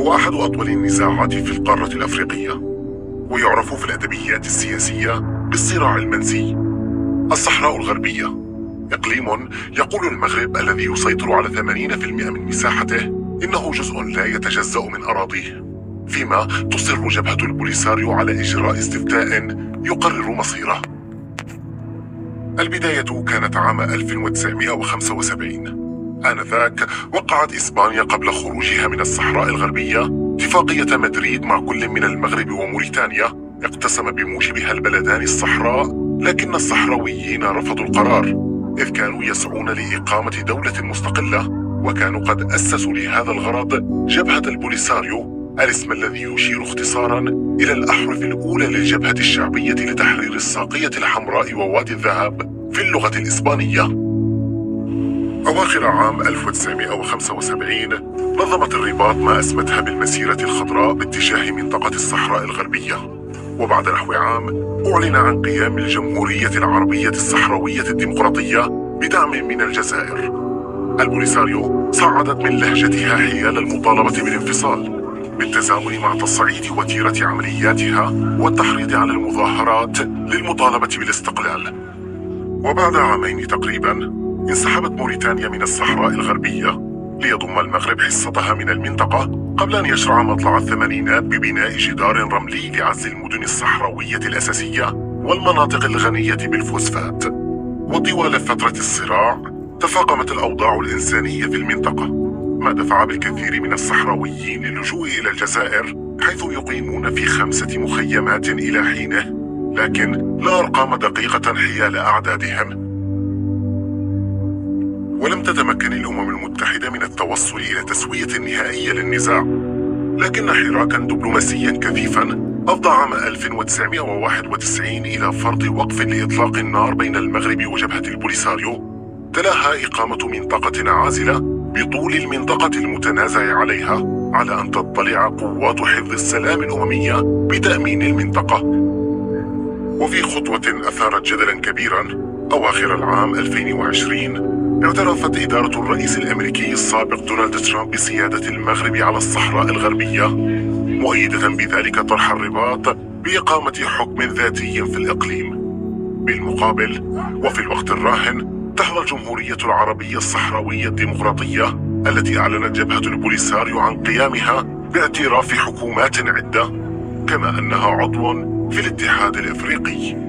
هو أحد أطول النزاعات في القارة الأفريقية، ويعرف في الأدبيات السياسية بالصراع المنسي. الصحراء الغربية إقليم يقول المغرب الذي يسيطر على 80% من مساحته إنه جزء لا يتجزأ من أراضيه، فيما تصر جبهة البوليساريو على إجراء استفتاء يقرر مصيره. البداية كانت عام 1975. آنذاك وقعت إسبانيا قبل خروجها من الصحراء الغربية اتفاقية مدريد مع كل من المغرب وموريتانيا اقتسم بموجبها البلدان الصحراء، لكن الصحراويين رفضوا القرار إذ كانوا يسعون لإقامة دولة مستقلة، وكانوا قد أسسوا لهذا الغرض جبهة البوليساريو، الاسم الذي يشير اختصارا إلى الأحرف الأولى للجبهة الشعبية لتحرير الساقية الحمراء ووادي الذهب في اللغة الإسبانية. أواخر عام 1975 نظمت الرباط ما أسمتها بالمسيرة الخضراء باتجاه منطقة الصحراء الغربية، وبعد نحو عام أعلن عن قيام الجمهورية العربية الصحراوية الديمقراطية بدعم من الجزائر. البوليساريو صعدت من لهجتها حيال المطالبة بالانفصال بالتزامن مع تصعيد وتيرة عملياتها والتحريض على المظاهرات للمطالبة بالاستقلال. وبعد عامين تقريبا انسحبت موريتانيا من الصحراء الغربية ليضم المغرب حصتها من المنطقة، قبل أن يشرع مطلع الثمانينات ببناء جدار رملي لعزل المدن الصحراوية الأساسية والمناطق الغنية بالفوسفات. وطوال فترة الصراع تفاقمت الأوضاع الإنسانية في المنطقة، ما دفع بالكثير من الصحراويين للجوء إلى الجزائر، حيث يقيمون في 5 مخيمات إلى حينه، لكن لا أرقام دقيقة حيال أعدادهم. ولم تتمكن الأمم المتحدة من التوصل إلى تسوية نهائية للنزاع، لكن حراكا دبلوماسيا كثيفا أفضى عام 1991 إلى فرض وقف لإطلاق النار بين المغرب وجبهة البوليساريو، تلاها إقامة منطقة عازلة بطول المنطقة المتنازع عليها، على أن تطلع قوات حفظ السلام الأممية بتأمين المنطقة. وفي خطوة أثارت جدلا كبيرا أواخر العام 2020 اعترفت إدارة الرئيس الأمريكي السابق دونالد ترامب بسيادة المغرب على الصحراء الغربية، مؤيدة بذلك طرح الرباط بإقامة حكم ذاتي في الإقليم. بالمقابل وفي الوقت الراهن تحظى الجمهورية العربية الصحراوية الديمقراطية التي أعلنت جبهة البوليساريو عن قيامها باعتراف حكومات عدة، كما أنها عضو في الاتحاد الإفريقي.